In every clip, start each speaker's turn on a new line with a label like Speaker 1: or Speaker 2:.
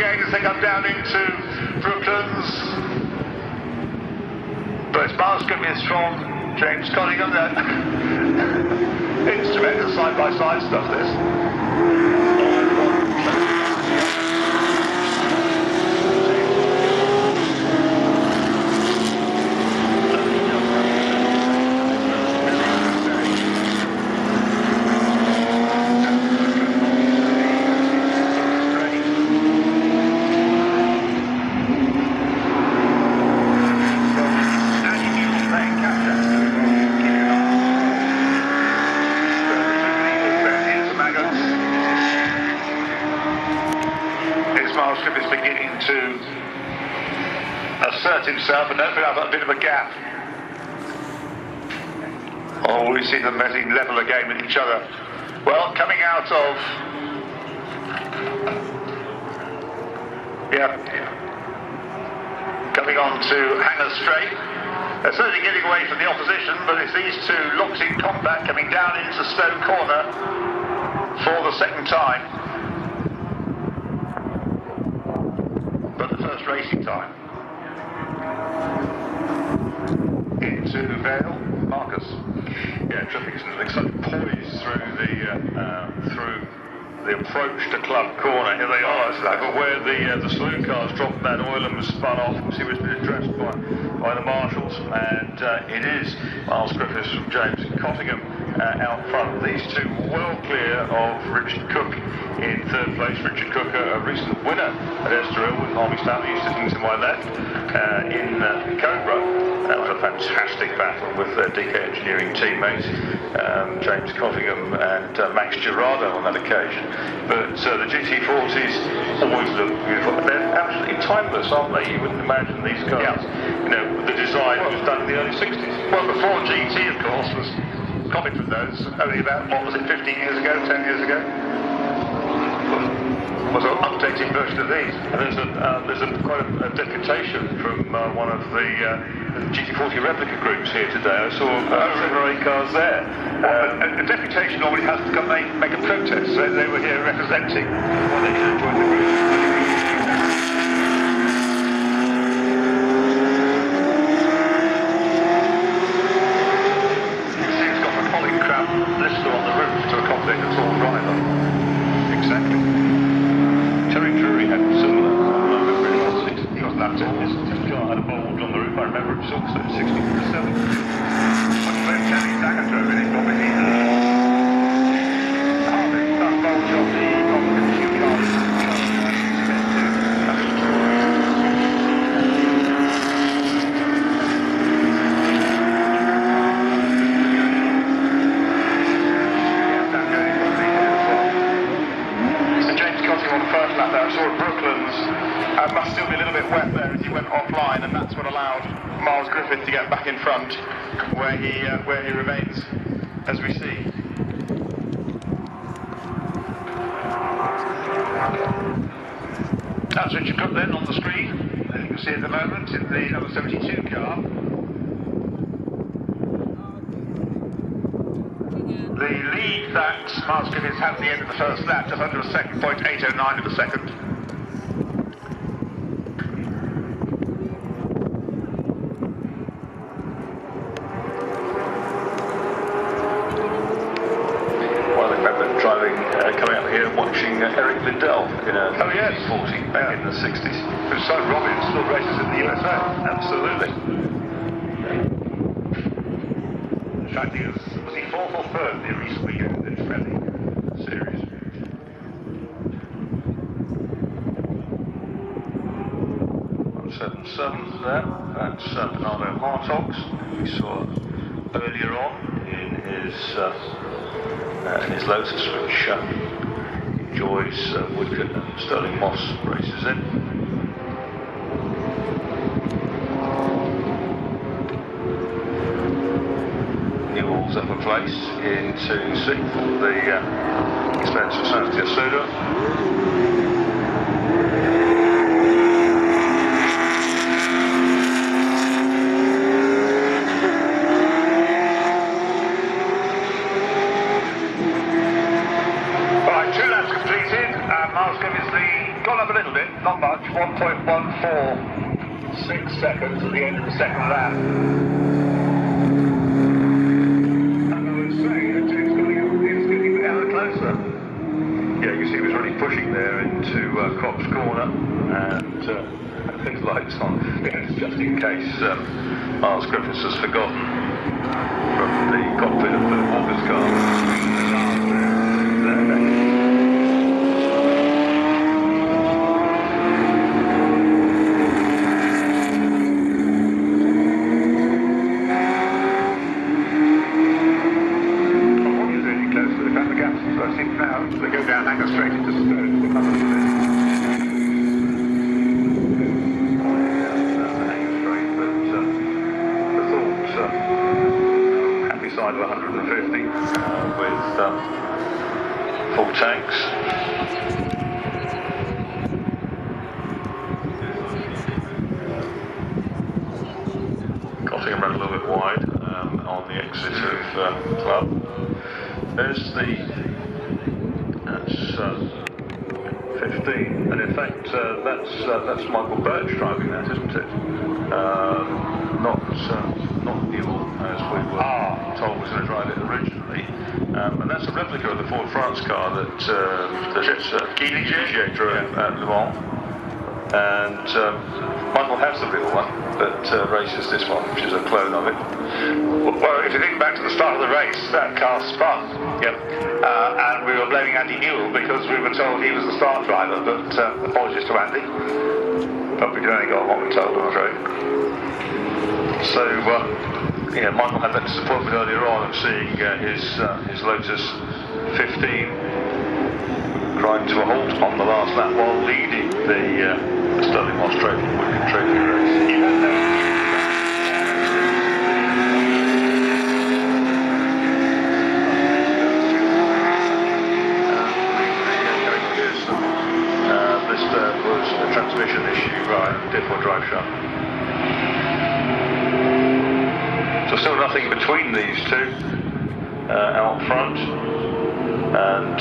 Speaker 1: again as they come down into Brooklands. But it's Miles Griffith is strong. James Cunningham there. It's tremendous side-by-side stuff, this. Is beginning to assert himself and open up a bit of a gap. Oh, we see them getting level again with each other. Well, coming out of coming on to Hanger Straight. They're certainly getting away from the opposition, but it's these two locked in combat coming down into Stowe Corner for the second time. First racing time. Into Vale, Marcus.
Speaker 2: Yeah, traffic is looks like poised through the approach to Club Corner. Here they are, but where the saloon cars dropped that oil and was spun off. He was addressed by the marshals, and it is Miles Griffiths from James Cottingham out front. These two well clear of Richard Cook in third place. Richard Cook, a recent winner at Estoril with Harvey Stanley sitting to my left in Cobra. That was a fantastic battle with their DK Engineering teammates, James Cottingham and Max Girardo on that occasion. But the GT40's always look beautiful. They're absolutely timeless, aren't they? You wouldn't imagine these cars. You know, the design was done in the early 60s.
Speaker 1: Well, before GT, of course, was copied from those only about, what was it, 15 years ago, 10 years ago? Was an updated version of these.
Speaker 2: And there's quite a deputation from one of the GT40 replica groups here today. I saw 7 or 8 cars there.
Speaker 1: A deputation normally has to come make a protest, so they were here representing.
Speaker 2: Well, they should have joined the group.
Speaker 1: Blister on the roof to accommodate a tall driver. Exactly.
Speaker 2: Terry Drury had similar. I remember it was 60.
Speaker 1: He was that tall.
Speaker 2: His car had a bulge on the roof. I remember it was also 67.
Speaker 1: When Terry Dagger drove in, it probably needed that bulge on the two cars.
Speaker 3: I saw at Brooklands, must still be a little bit wet there as he went offline, and that's what allowed Miles Griffith to get back in front, where he remains, as we see.
Speaker 1: That's Richard Cook then on the screen, as you can see at the moment, in the number 72 car. The lead that Miles Griffiths had at the end of the first lap, just under a second, 0.809 of a second.
Speaker 2: Well, I remember driving, coming up here and watching Eric Liddell in a GT40 back in the 60s.
Speaker 1: Whose son Robin still races in the USA.
Speaker 2: Absolutely.
Speaker 1: In fact, was he fourth or third in the recent weekend in the Friendly Series?
Speaker 2: There. That's Bernardo Hartogs, we saw earlier on in his Lotus, which enjoys Woodcote and Sterling Moss races in. Newell's up a place into sixth for the expensive Santi Asuda.
Speaker 1: Miles Griffiths gone up a little bit. bit, not much, 1.146 seconds at the end of the second lap. And I was saying that it's getting ever closer.
Speaker 2: Yeah, you see he was really pushing there into Copse Corner, and his lights on, just in case Miles Griffiths has forgotten from the cockpit of the Walker's car.
Speaker 1: They go down Hanger straight into Stone.
Speaker 2: Happy side of 150 with full tanks. Cottingham ran a little bit wide on the exit of Club. There's the 15, and in fact that's Michael Birch driving that, isn't it? Not Newell, as we were told was going to drive it originally, and that's a replica of the Ford France car that Guillier drove at Le Mans, and Michael has the real one, but races this one, which is a clone of it.
Speaker 1: Well, if you think back to the start of the race, that car spun. Yep. And we were blaming Andy Newell because we were told he was the start driver, but apologies to Andy. But we can only go on what we're told, I'm afraid.
Speaker 2: So, yeah, Michael had that disappointment earlier on of seeing his Lotus 15 grind to a halt on the last lap while leading the Sterling Moss Trophy race. Was a transmission issue by diff or drive shaft. So still nothing between these two out front, and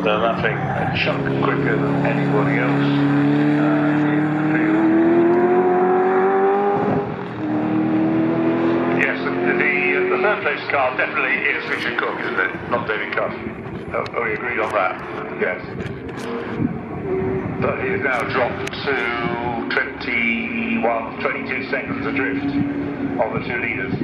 Speaker 2: they're lapping a chunk quicker than anybody else in the field.
Speaker 1: Yes, the third place car definitely is Richard Cook, isn't it? Not David Cuff. Oh, we agreed on that. Yes. But he has now dropped to 22 seconds adrift of the two leaders.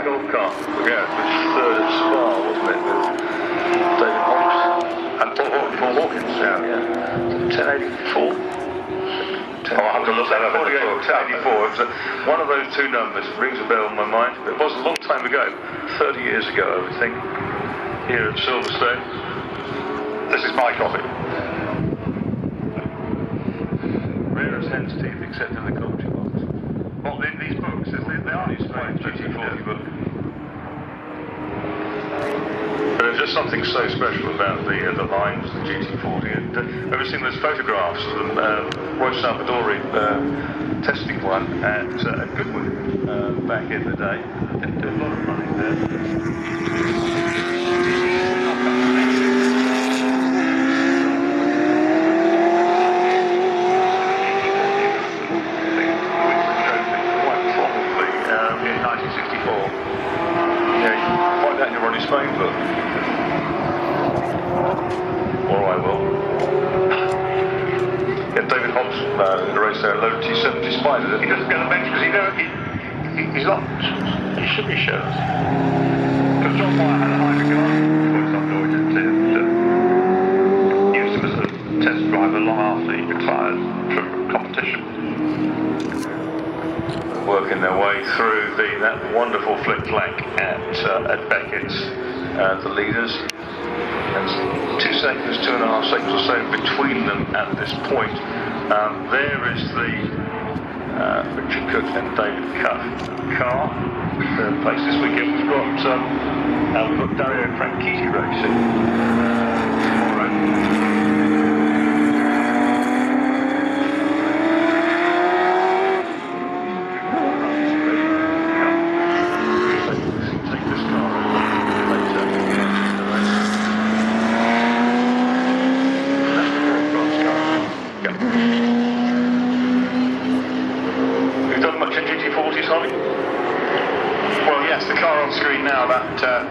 Speaker 2: Golf car, yeah, it was third at Spa, wasn't it, with David Hobbs and Paul Hawkins, yeah. 1084.
Speaker 1: I'll have to look that up.
Speaker 2: 1084. It was one of those two numbers rings a bell in my mind. It was a long time ago, 30 years ago, I would think, here at Silverstone.
Speaker 1: This is my copy.
Speaker 2: Rarest hen's teeth, except in the commentary box.
Speaker 1: Well, these books, they are these strange
Speaker 2: GT40 book. But there's just something so special about the lines, the GT40. And ever seen those photographs of them? Roy Salvadori testing one at Goodwood back in the day. Didn't do a lot of running there. Ronnie Spain book. Or I will. Yeah, David Hobbs in the race there, low T70 Spider.
Speaker 1: He doesn't get a mention because he's not. He should be shown. Because John Wyatt had a high regard for his unloaded to use him as a test driver long after he retired from competition.
Speaker 2: working their way through that wonderful flick-flack at Beckett's, the leaders. And 2 seconds, 2.5 seconds or so between them at this point. There is the Richard Cook and David Cuff car. Third place this weekend. We've got Dario Franchitti racing tomorrow.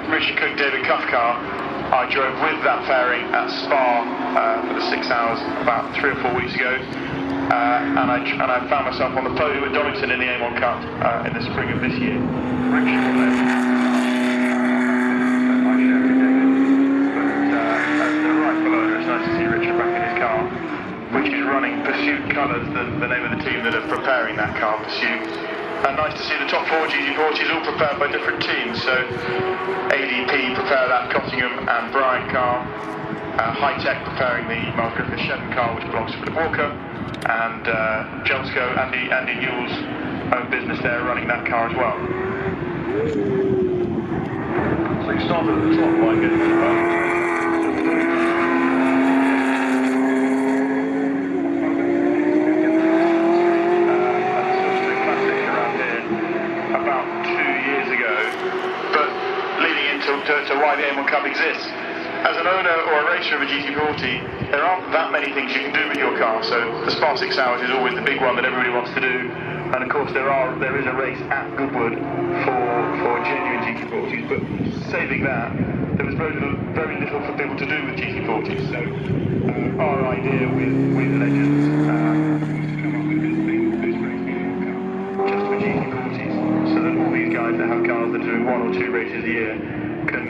Speaker 3: Richard Cook, David Cuff car. I drove with that fairing at Spa for the 6 hours about 3 or 4 weeks ago, and I found myself on the podium at Donington in the Amon Cup in the spring of this year. Richard as the right below, it's nice to see Richard back in his car, which is running Pursuit colours, the name of the team that are preparing that car, Pursuit. And nice to see the top 4 GT40's all prepared by different teams. So ADP prepare that Cottingham and Bryan car. High Tech preparing the Miles Griffith Shedden car, which belongs to Philip Walker. And Jelsco, Andy Newell's own business there, running that car as well.
Speaker 2: So you started at the top by getting the boat.
Speaker 3: To why the Amon Cup exists. As an owner or a racer of a GT40, there aren't that many things you can do with your car. So the Spa 6 hours is always the big one that everybody wants to do. And of course there is a race at Goodwood for genuine GT40s. But saving that, there was very little for people to do with GT40s. So our idea with Legends was to come up with this race just for GT40s, so that all these guys that have cars that are doing 1 or 2 races a year can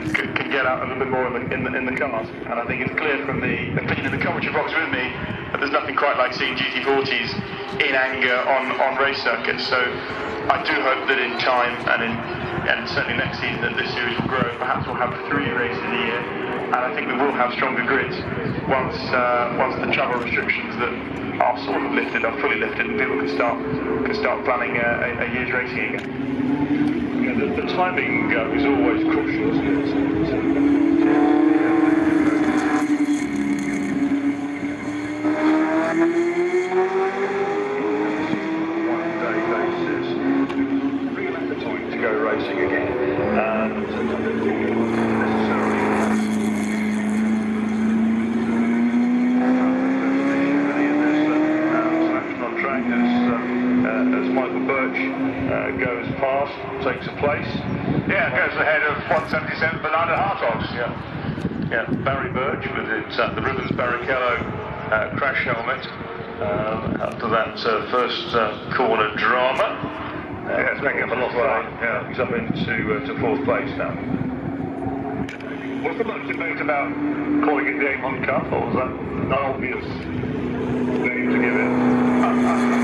Speaker 3: get out a little bit more in the cars. And I think it's clear from the opinion in the commentary box with me that there's nothing quite like seeing GT40s in anger on race circuits. So I do hope that in time and certainly next season that this series will grow. Perhaps we'll have 3 races a year, and I think we will have stronger grids once the travel restrictions that are sort of lifted are fully lifted, and people can start planning a year's racing again.
Speaker 2: The timing is always crucial, isn't it? One-day basis, real appetite to go racing again, and as Michael Birch goes past, takes a place.
Speaker 1: Yeah, goes ahead of 177 Bernardo Hartogs.
Speaker 2: Yeah, Barry Birch with the Rivens Barrichello crash helmet. After that first corner drama.
Speaker 1: It's making up a lot of fun.
Speaker 2: Yeah, he's up into 4th place now.
Speaker 1: Was there much debate about calling it the Amon Cup, or was that an obvious name to give it?